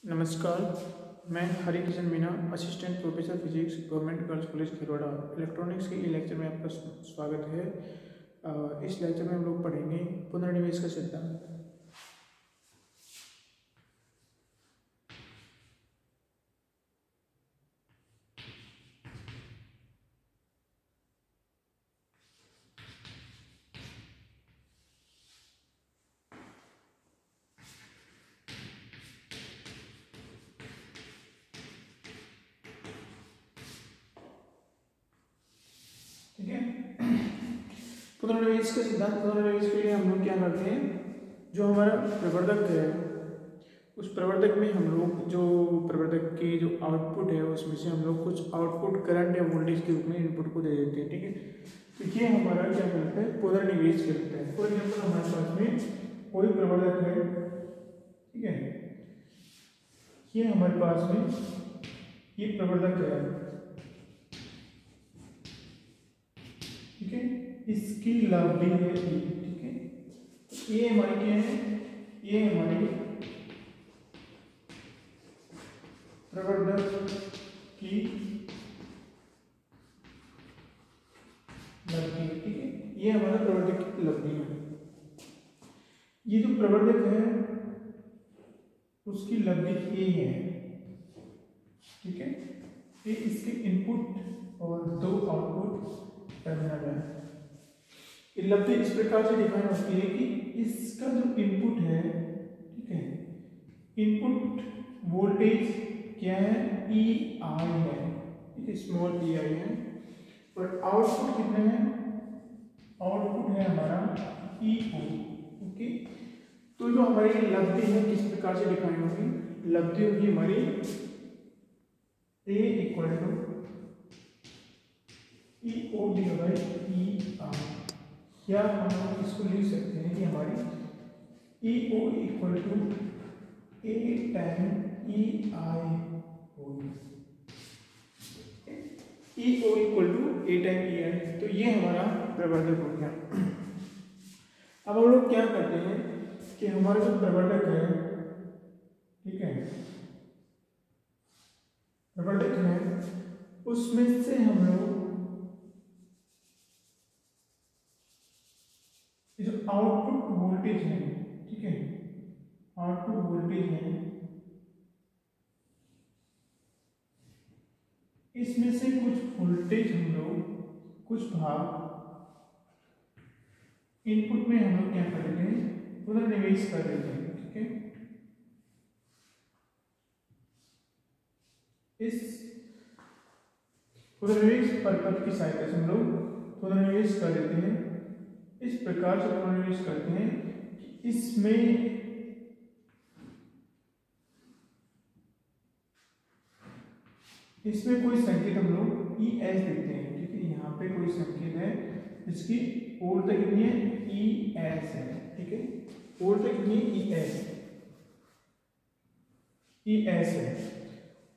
नमस्कार, मैं Harikishan Meena, assistant professor physics, government girls college Khirwada. Electronics के ई लेक्चर में आपका स्वागत है। इस लेक्चर में हम लोग पढ़ेंगे पुनर्निवेश का सिद्धांत। ठीक है, पुनर्निवेश का सिद्धांत। पुनर्निवेश के लिए हम लोग क्या करते हैं, जो हमारा प्रवर्धक है उस प्रवर्धक में हम लोग जो प्रवर्धक की जो आउटपुट है उसमें से हम लोग कुछ आउटपुट करंट या वोल्टेज के रूप में इनपुट को दे देते हैं। ठीक है, तो ये हमारा क्या करता है, पुनर्निवेश करता है। फॉर एग्जाम्पल हमारे पास में कोई प्रवर्धक है, ठीक है, ये हमारे पास में ये प्रवर्धक है, ठीक है, इसकी लंबाई है e, ठीक है, ये हमारी क्या है, ये हमारी प्रवर्धक की लंबाई, ठीक है, ये हमारा प्रवर्धक की लंबाई है। ये जो प्रवर्धक है उसकी लंबाई ए है, ठीक है, ये इसके इनपुट और दो आउटपुट टर्मिनल है। ये लंबाई इस प्रकार से डिफाइन होती है कि इसका जो इनपुट है, ठीक है, इनपुट वोल्टेज क्या है, ई आई है, ठीक है, स्मॉल ई आई है, और आउटपुट कितना है, आउटपुट है हमारा ई ओ। ओके, तो जो हमारी लब्धि है किस प्रकार से डिफाइन होगी, लब्धि होगी हमारी A equal to E O divide by E R, या हम लोग इसको लिख सकते हैं कि हमारी E O equal to A time E I होगी, E O equal to A time E I. तो ये हमारा प्रवर्धक हो गया। अब हम लोग क्या करते हैं कि हमारा जो प्रवर्धक है, ठीक है, प्रवर्धक है उसमें से हम लोग जो आउटपुट वोल्टेज है, ठीक है, आउटपुट वोल्टेज है, इसमें से कुछ वोल्टेज हम लोग कुछ भाग इनपुट में हम लोग क्या कर देते हैं, पुनर्निवेश कर देते हैं। ठीक है, इस पुनर्निवेश परपथ की सहायता से हम लोग पुनर्निवेश कर देते हैं। इस प्रकार से पुनर्निवेश करते हैं कि इसमें कोई संकेत हम लोग ई एस देते हैं। ठीक है, यहाँ पे कोई संकेत है जिसकी ओर तक कितनी है, ई एस है, ठीक है, ओर तक कितनी है, ई एस है,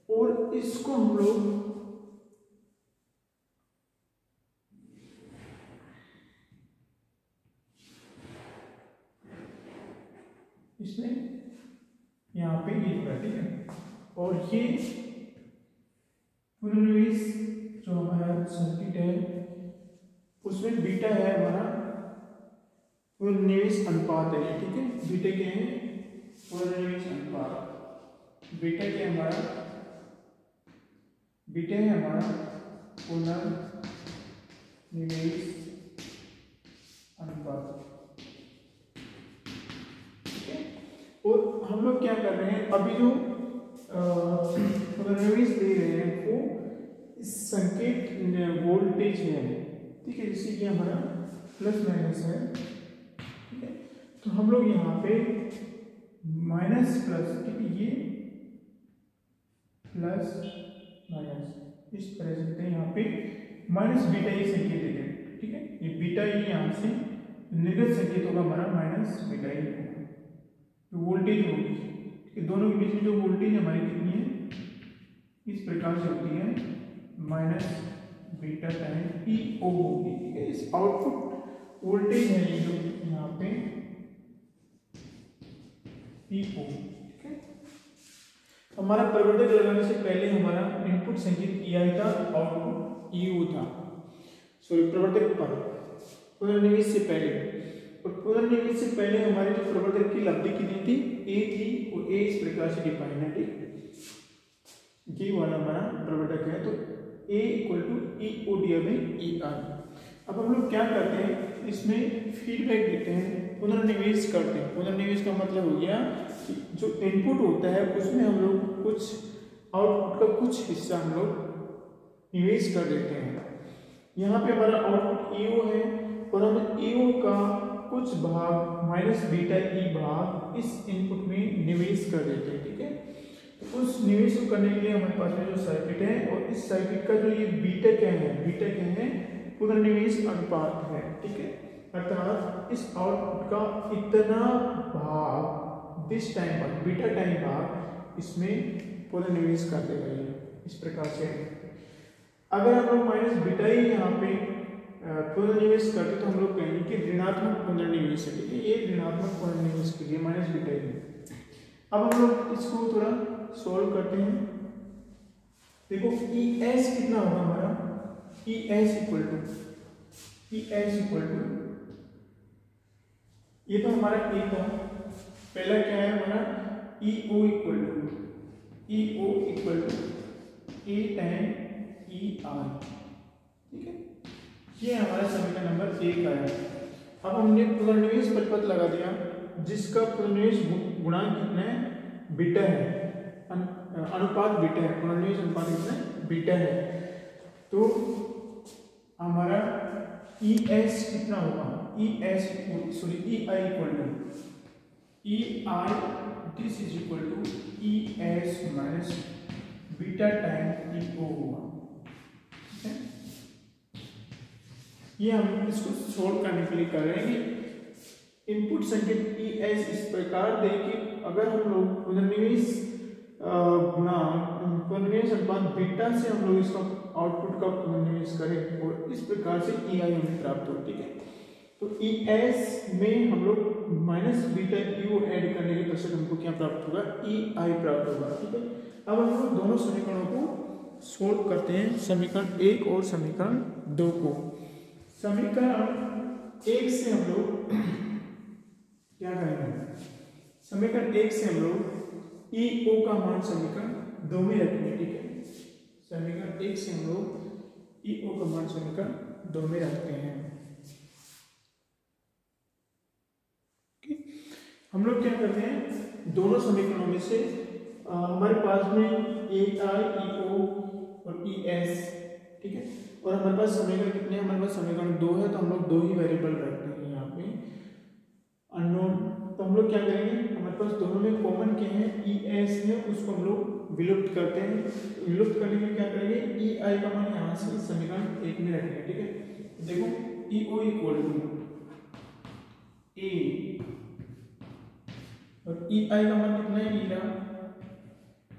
और इसको हम लोग इसमें यहाँ पे ये होगा, ठीक है, और ये पुनर्निवेश जो हमारा सर्किट है उसमें बीटा है हमारा पुनर्निवेश अनुपात है, ठीक है, बीटा क्या है, पुनर्निवेश अनुपात, बीटा क्या है हमारा, बीटा है हमारा पुनर्निवेश अनुपात, ठीक है। और हम लोग क्या कर रहे हैं, अभी जो पुनर्निवेश दे रहे हैं वो इस संकेत वोल्टेज है, ठीक है, जिससे कि हमारा प्लस माइनस है, ठीक है, तो हम लोग यहाँ पे माइनस प्लस, ठीक है, ये प्लस माइनस इस तरह से देते हैं, यहाँ पे माइनस बीटा ये संकेत देते हैं, ठीक है, ये बीटा ही यहाँ से निर्गत संकेत होगा हमारा माइनस बीटा ही होगा, तो वोल्टेज होगी, दोनों के बीच में जो वोल्टेज हमारी कितनी है, इस प्रकार से होती है माइनस बीटा टाइम ई ओ होगी, ठीक है। इस आउटपुट वोल्टेज है ये जो यहाँ पे ई ओ, ठीक है। हमारा प्रवर्धक लगाने से पहले हमारा इनपुट संकेत EI था, आउटपुट EU था। सॉरी, प्रवर्धक पर पुनर्निवेश से पहले, और पुनर्निवेश से पहले हमारी जो प्रवर्धक की लब्धि कितनी थी, A थी, और A इस प्रकार से डिफाइन है, ठीक, ये वाला हमारा प्रवर्धक है, तो A = EO/EI। अब हम लोग क्या करते हैं, इसमें फीडबैक देते हैं, पुनर्निवेश करते हैं। पुनर्निवेश का मतलब हो गया कि जो इनपुट होता है उसमें हम लोग कुछ आउटपुट का कुछ हिस्सा हम लोग निवेश कर देते हैं। यहाँ पे हमारा आउटपुट EO है, और हम EO का कुछ भाग -βE भाग इस इनपुट में निवेश कर देते हैं, ठीक है। तो उस निवेश को करने के लिए हमारे पास में जो सर्किट है, और इस सर्किट का जो ये बीटा क्या है पुनर्निवेश अनुपात है, ठीक है। अर्थात इस आउटपुट का इतना भाग, दिस टाइम भाग, बीटा टाइम भाग इसमें पुनर्निवेश कर देगा, ये इस प्रकार से। अगर हम लोग -βE यहाँ पे पुनर्निवेश करते तो हम लोग कहेंगे कि ऋणात्मक पुनर्निवेश है, ठीक है। ये ऋणात्मक पुनर्निवेश के लिए -βE। अब हम लोग इसको थोड़ा सोल्व करते हैं। देखो ES कितना होगा हमारा, ES ये तो हमारा A था, पहला क्या है हमारा EO A tan EI, ठीक है। ये हमारा समीकरण नंबर 1 आया। अब हमने पुनर्निवेश परिपथ लगा दिया, जिसका पुनर्निवेश गुणांक कितना है, बीटा है, अनुपात बीटा है, पुनर्निवेश अनुपात कितना है, बीटा है। तो हमारा ES कितना होगा, EI this is equal to ES minus beta time EO होगा, ठीक है। ये हम इसको सोल्व करने के लिए कर रहे हैं कि इनपुट संकेत ES इस प्रकार दे कि अगर हम लोग पुनर्निवेश पुनर्निवेश अनुपात बीटा से हम लोग इसका आउटपुट का पुनर्निवेश करें, और इस प्रकार से EI हमें प्राप्त हो, ठीक है। तो ES में हम लोग -βEO ऐड करने के पश्चात हमको क्या प्राप्त होगा, EI प्राप्त होगा, ठीक है। अब हम लोग दोनों समीकरणों को सोल्व करते हैं, समीकरण 1 और समीकरण 2 को। समीकरण 1 से हम लोग क्या करेंगे, समीकरण 1 से हम लोग EO का मान समीकरण 2 में रखेंगे, ठीक है। समीकरण 1 से हम लोग EO का मान समीकरण 2 में रखते हैं। हम लोग क्या करते हैं, दोनों समीकरणों में से हमारे पास में AI, EO और ES, ठीक है। और हमारे पास समीकरण कितने हैं, हमारे पास समीकरण 2 है, तो हम लोग 2 ही वेरिएबल रखते हैं यहाँ पे अननोन। तो हम लोग क्या करेंगे, हमारे पास दोनों में कॉमन क्या है, ES है, उसको हम लोग विलुप्त करते हैं। विलुप्त करने के लिए क्या करेंगे, EI का मान यहाँ से समीकरण 1 में रखेंगे, ठीक है। देखो EO इक्वल टू A और EI का मान कितना है,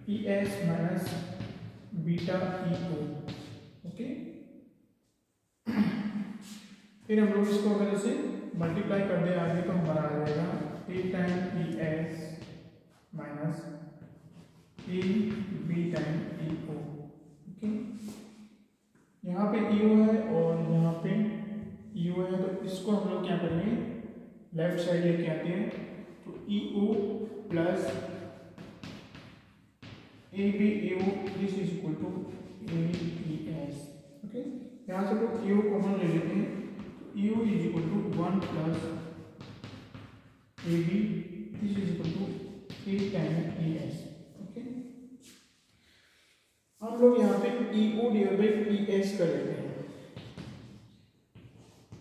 ES minus beta EO, okay. फिर हम लोग इसको अगर इसे मल्टीप्लाई कर दे आगे तो हमारा आ जाएगा A time ES minus B time EO, okay. यहाँ पे EO है और यहाँ पे EO है, तो इसको हम लोग क्या करेंगे, लेफ्ट साइड लेके आते हैं, तो EO plus ABEO this is equal to AES, okay. यहाँ से लोग EO कॉमन ले लेते हैं, तो EO is equal to 1 plus AB this is equal to A time ES, okay. हम लोग यहाँ पे EO डिवाइड बाई ES कर लेते हैं,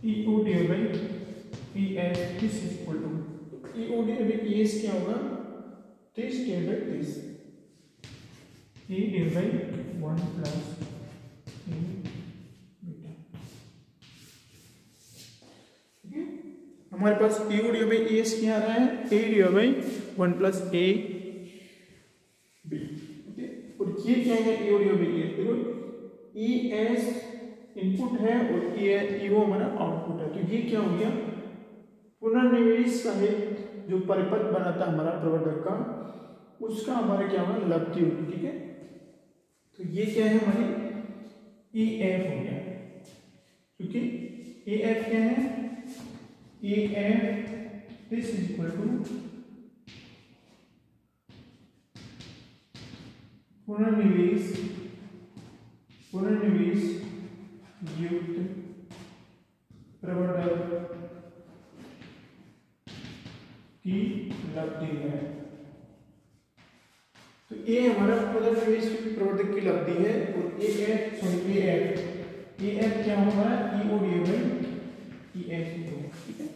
EO divide by ES this is equal to EO divide by ES क्या होगा, this divide by this, A divide by 1 plus A beta, ठीक है। हमारे पास EO डिवाइड बाई ES क्या आ रहा है, A divide by 1 plus A B, okay. और ये क्या है, EO डिवाइड बाई ES, देखो ES इनपुट है और EO हमारा आउटपुट है, तो ये क्या हो गया, पुनर्निवेश सहित जो परिपथ बना था हमारा प्रवर्धक का, उसका हमारे क्या होगा, लब्धि होगी। ठीक है, तो ये क्या है हमारी ए एफ हो गया, क्योंकि ए एफ क्या है, A F this is equal to पुनर्निवेश युक्त प्रवर्धक की लब्धि है। तो ए हमारा पुनर्निवेश युक्त प्रवर्धक की लब्धि है, और ए एफ क्या होगा, E O D by E S होगा। ठीक है,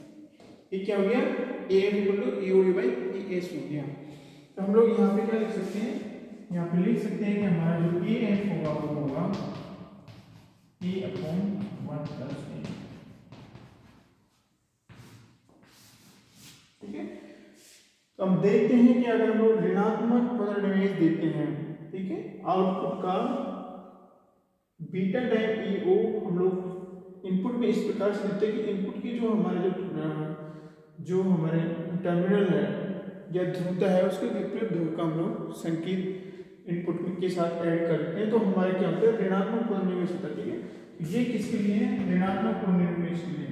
ये क्या हो गया, A F equal to E O D by E S हो गया। तो हम लोग यहाँ पे क्या लिख सकते हैं, यहाँ पे लिख सकते हैं कि हमारा जो ए एफ होगा वो होगा ए अपॉन 1 प्लस ए। ठीक है, तो हम देखते हैं कि अगर हम लोग ऋणात्मक पुनर्निवेश देते हैं, ठीक है, आउटपुट का बीटा टाइम ई ओ हम लोग इनपुट में इस प्रकार से देते हैं कि इनपुट की जो हमारे जो हमारे टर्मिनल है या ध्रुवता है उसके विपरीत ध्रुव का हम लोग संकेत इनपुट के साथ ऐड करते हैं, तो हमारे क्या होता है, ऋणात्मक पुनर्निवेश होता है। ठीक है, ये किसके लिए है, ऋणात्मक पुनर्निवेश के लिए,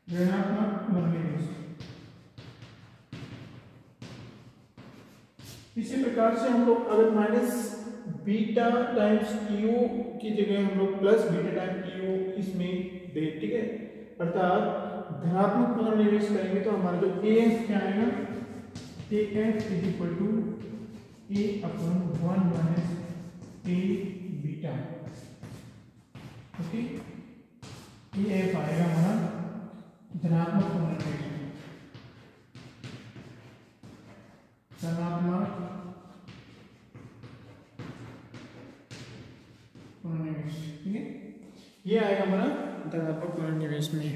ऋणात्मक पुनर्निवेश। इसी प्रकार से हम लोग अगर माइनस बीटा टाइम्स ईओ की जगह हम लोग प्लस बीटा टाइम्स ईओ इसमें दे, ठीक है, अर्थात धनात्मक पुनर्निवेश करेंगे तो हमारा जो ए एफ क्या आएगा, A F is equal to A upon 1 minus A beta. Okay, A F आएगा हमारा धनात्मक पुनर्निवेश, धनात्मक पुनर्निवेश। ठीक है, ये आएगा हमारा धनात्मक पुनर्निवेश में।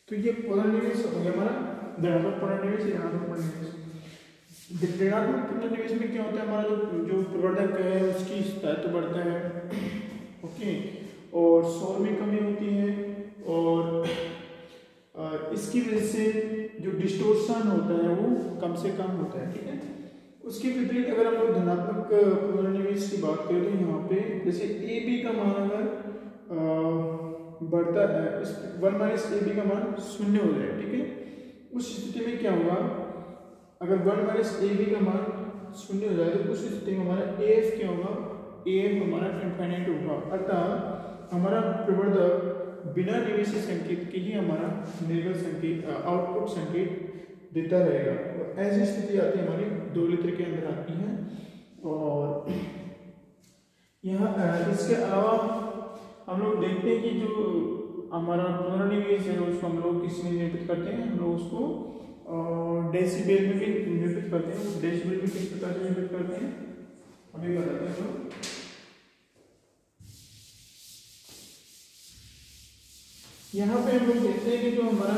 तो ये पुनर्निवेश हो गया हमारा धनात्मक पुनर्निवेश, ऋणात्मक पुनर्निवेश। ऋणात्मक पुनर्निवेश में क्या होता है, हमारा जो प्रवर्धक है उसकी स्थायित्व बढ़ता है। ओके, और शोर में कमी होती है, और इसकी वजह से जो डिस्टोर्शन होता है वो कम से कम होता है। ठीक है, उसके विपरीत अगर हम लोग धनात्मक पुनर्निवेश की बात करें तो यहाँ पे जैसे ए बी का मान अगर बढ़ता है, 1 माइनस ए बी का मान 0 हो जाए। ठीक है, उस स्थिति में क्या होगा, अगर 1 माइनस ए बी का मान 0 हो जाए तो उस स्थिति में हमारा ए एफ क्या होगा, ए एफ हमारा इनफाइनाइट होगा, अर्थात हमारा प्रवर्धक बिना निवेशी संकेत के ही हमारा निर्गत संकेत आउटपुट संकेत देता रहेगा। और ऐसी स्थिति आती है हमारी दोलित्र के अंदर आती है। और यहाँ इसके अलावा हम लोग देखते हैं कि जो हमारा पुनर्निवेश है उसको हम लोग किस में निरूपित करते हैं, हम लोग उसको डेसिबल में भी निरूपित करते हैं। डेसिबल में किस प्रकार से निरूपित करते हैं अभी बताते हैं हम लोग। यहाँ पे हम लोग देखते हैं कि जो हमारा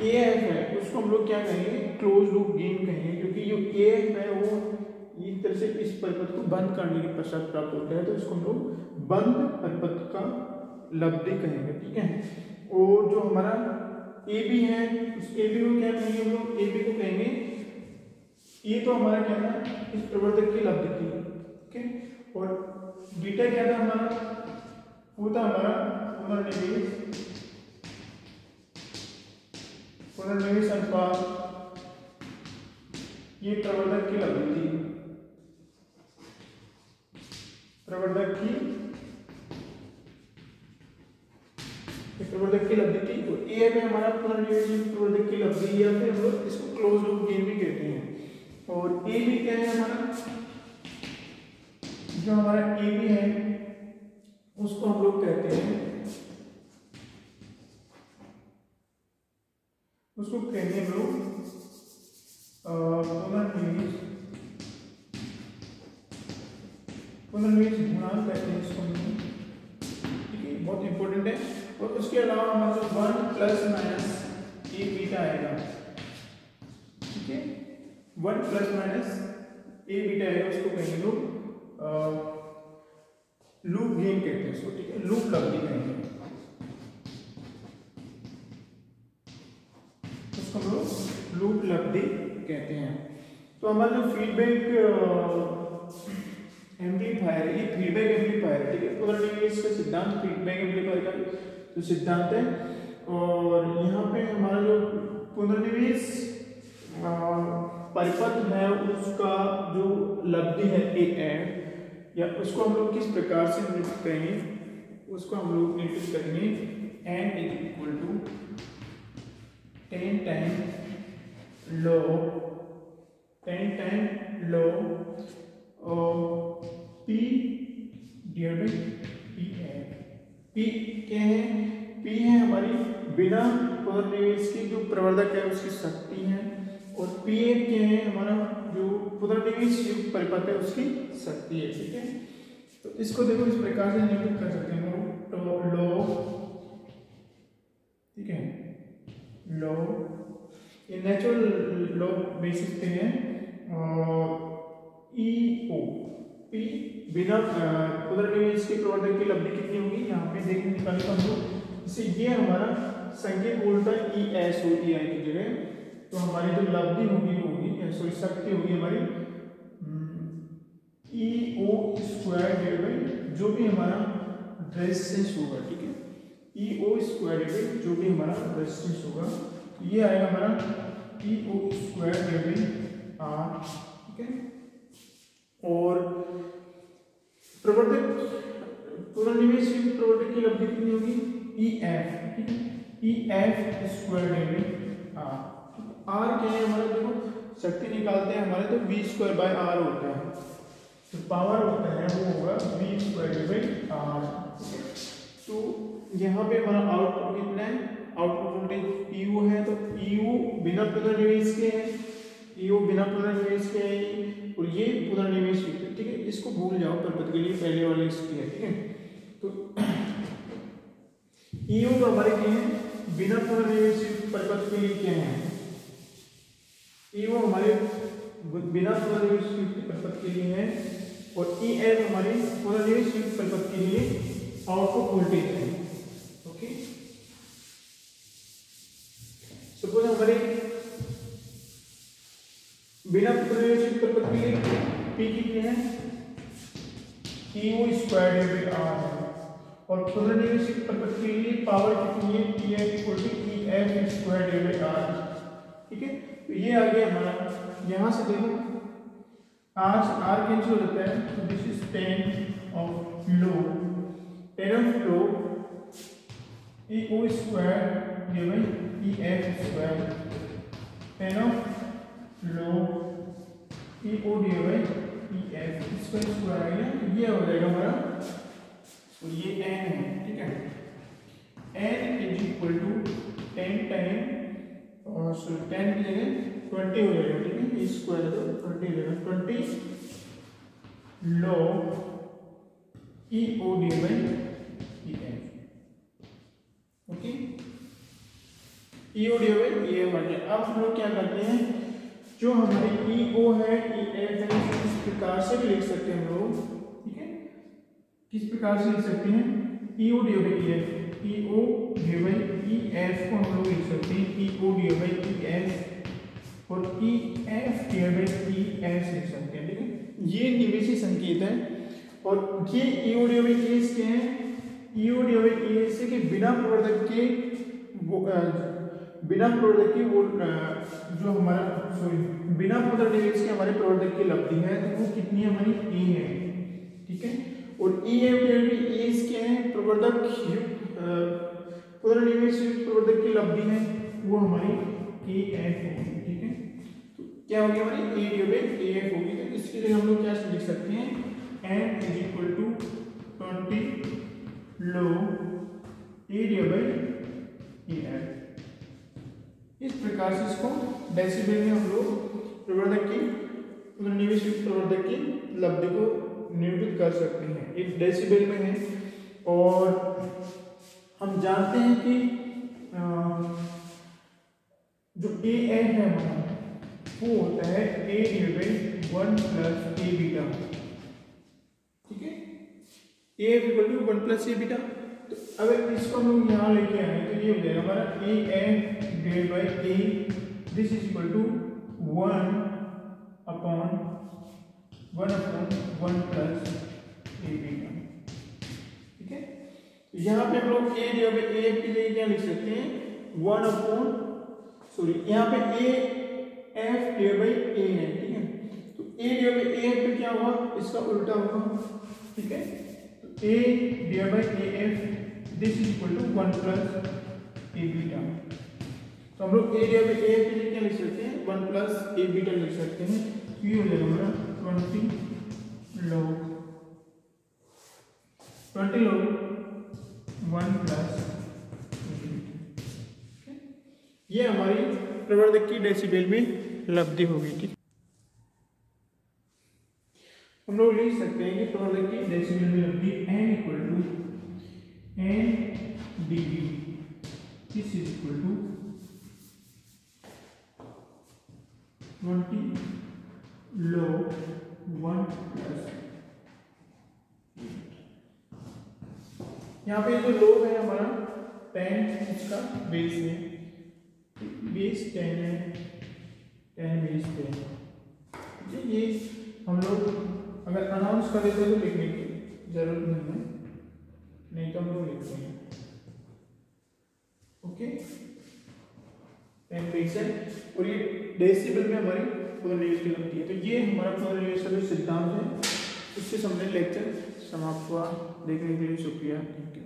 ए एफ है उसको हम लोग क्या कहेंगे, क्लोज लूप गेन कहेंगे, क्योंकि जो ए एफ है वो एक तरह से इस परिपथ को बंद करने के पश्चात प्राप्त होता है, तो इसको हम लोग बंद परिपथ का लब्धि कहेंगे। ठीक है, और जो हमारा ए बी है उस ए बी को क्या कहेंगे, हम लोग ए बी को कहेंगे, ये तो हमारा क्या था, इस प्रवर्धक की लब्धि थी। ओके, और बीटा क्या था हमारा, वो था हमारा पुनर्निवेश अनुपात, ये प्रवर्धक की लब्धि थी, प्रवर्धक की लब्धि थी। तो ए में हमारा पुनर्निवेश प्रवर्धक की लब्धि, या फिर हम लोग इसको क्लोज लूप गेन भी कहते हैं। और ए भी क्या है हमारा, जो हमारा ए बी है उसको हम लोग कहते हैं, उसको कहेंगे हम लोग पुनर्निवेश गुणांक कहते हैं इसको हम लोग। ठीक है, बहुत इंपॉर्टेंट है। और उसके अलावा हमारा 1 प्लस माइनस ए बीटा आएगा। ठीक है, 1 प्लस माइनस ए बीटा आएगा, उसको कहेंगे लोग लूप गेन कहते हैं इसको, ठीक है, लूप लब्धि कहेंगे उसको, हम लोग लूप लब्धि कहते हैं। तो हमारा जो फीडबैक एम्पलीफायर, ये फीडबैक एम्पलीफायर है, ठीक है, पुनर्निवेश का सिद्धांत फीडबैक एम्पलीफायर का जो सिद्धांत है। और यहाँ पे हमारा जो पुनर्निवेश परिपथ है उसका जो लब्धि है ए एफ, या उसको हम लोग किस प्रकार से निरूपित करेंगे, उसको हम लोग निरूपित करेंगे N is equal to 10 time log P divide by P F. P क्या है, पी है हमारी बिना पुनर्निवेश की जो प्रवर्धक है उसकी शक्ति है, और पी एफ क्या है, हमारा जो पुनर्निवेश युक्त परिपथ है उसकी शक्ति है, ठीक है। तो इसको देखो इस प्रकार से निरूपित कर सकते हैं, तो लो, ठीक है, लो ये नेचुरल लो बेसिस पे है, और ई ओ पी बिना पुनर्निवेश के प्रवर्धक की लब्धि कितनी होगी, यहाँ पे देखने निकाले तो हम लोग इसे, ये हमारा संकेत बोलता है ई एस ओ ई आई की जगह, तो हमारी जो लब्धि होगी सॉरी शक्ति होगी हमारी E O square divide by जो भी हमारा रेजिस्टेंस होगा, ठीक है, E O square divide by जो भी हमारा रेजिस्टेंस होगा, ये आएगा हमारा E O square divide by R, ठीक है। और प्रवर्धक पुनर्निवेश प्रवर्धक की लब्धि कितनी होगी, ई एफ, ठीक है, E F square divide by R. R क्या है हमारा, देखो शक्ति निकालते हैं हमारे तो वी स्क्वायर बाय आर होता है, तो पावर होता है वो होगा V square divide by R. तो यहाँ पे हमारा आउटपुट कितना है, आउटपुट वोल्टेज ईयू है, तो ईयू बिना पुनर्निवेश के है, ईयू बिना पुनर्निवेश के है, और ये पुनर्निवेश है, ठीक है, इसको भूल जाओ परिपथ के लिए, पहले वाले इसकी है, ठीक है। तो ईयू तो हमारे क्या है, बिना पुनर्निवेश परिपथ के लिए क्या है, ईयू हमारे बिना पुनर्निवेश परिपथ के लिए है, और ई एफ हमारे पुनर्निवेश परिपथ के लिए आउटपुट वोल्टेज है, ओके। सपोज हमारे बिना पुनर्निवेश परिपथ के लिए पी कितने हैं, E O square divide by R है, और पुनर्निवेश परिपथ के लिए पावर कितनी है, P F equal to E F square divide by R, ठीक है। तो ये आ गया हमारा, यहाँ से देखो आर कैंसिल हो जाता है, तो this is 10 of log E O square divide by E F square, 10 of log E O divide by E F square आएगा, ये हो जाएगा हमारा, तो ये एन है, ठीक है। N is equal to 10 time, और 10 की जगह 20 हो जाएगा, ठीक है, ई स्क्वायर तो 20 हो जाएगा, 20 लो E O divide by E F, okay, E O divide by E F आ गया। अब हम लोग क्या करते हैं, जो हमारी ई ओ है ई एफ है, इस प्रकार से भी लिख सकते हैं हम लोग, ठीक है, किस प्रकार से लिख सकते हैं, E O divide by E F, E O divide by E F को हम लोग लिख सकते हैं E O divide by E F, और E F divide by E F लिख सकते हैं, ठीक है। ये निवेशी संकेत है, और ये E O divide by E S क्या है, E O divide by E S से कि बिना प्रवर्धक के वो जो हमारा सॉरी बिना पुनर्निवेश के हमारे प्रवर्धक की लब्धि है, तो वो कितनी हमारी ए है, ठीक है। और E F divide by E S क्या है, प्रवर्धक पुनर्निवेश प्रवर्धक की लब्धि है, वो हमारी ए एफ होगी, ठीक है। तो क्या होगी हमारी ए डिवाइड बाई ए एफ होगी, तो इसके लिए हम लोग क्या लिख सकते हैं, N is equal to 20 log A divide by A F. इस प्रकार से इसको डेसिबल में हम लोग प्रवर्धक की पुनर्निवेश प्रवर्धक की लब्धि को निरूपित कर सकते हैं, एक डेसिबल में है। और हम जानते हैं कि जो ए एन है वो होता है ए 1 प्लस ए बीटा, ठीक है। A F equal to 1 plus A beta. तो अगर इसको हम लोग यहाँ लेके आए तो ये हो जाएगा हमारा A F divide by A, this is equal to 1 upon 1 plus A beta. ठीक है, तो यहाँ पे हम लोग ए डिवाइड बाई ए के लिए क्या लिख सकते हैं, 1 अपॉन यहाँ पे A F divide by A है। ठीक है, तो A divide by A F पे क्या होगा, इसका उल्टा होगा। ठीक है, तो A divide by A F this is equal to 1 plus A beta. तो हम लोग A divide by A F के लिए क्या लिख सकते हैं, 1 प्लस ए बीटा लिख सकते हैं। तो ये हो जाएगा हमारा 20 log 1 प्लस ए बीटा। ये हमारी प्रवर्धक की डेसिबल में लब्धि होगी। ठीक, हम लोग लिख सकते हैं कि प्रवर्धक की डेसिबल में लब्धि n equal to n dB, this is equal to 20 log 1 plus. यहाँ पे जो लोग है हमारा 10 इसका बेस है, बेस 10 है, 10 बेस 10। ये हम लोग अगर अनाउंस कर देते तो लिखने की जरूरत नहीं है, नहीं तो हम लोग लिखते हैं। ओके, 10 बेस है और ये डेसिबल में हमारी कोरिलेशन लगती है। तो ये हमारा कोरिलेशन सिद्धांत है। इससे हमने लेक्चर समाप्त हुआ। देखने के लिए शुक्रिया। Thank you.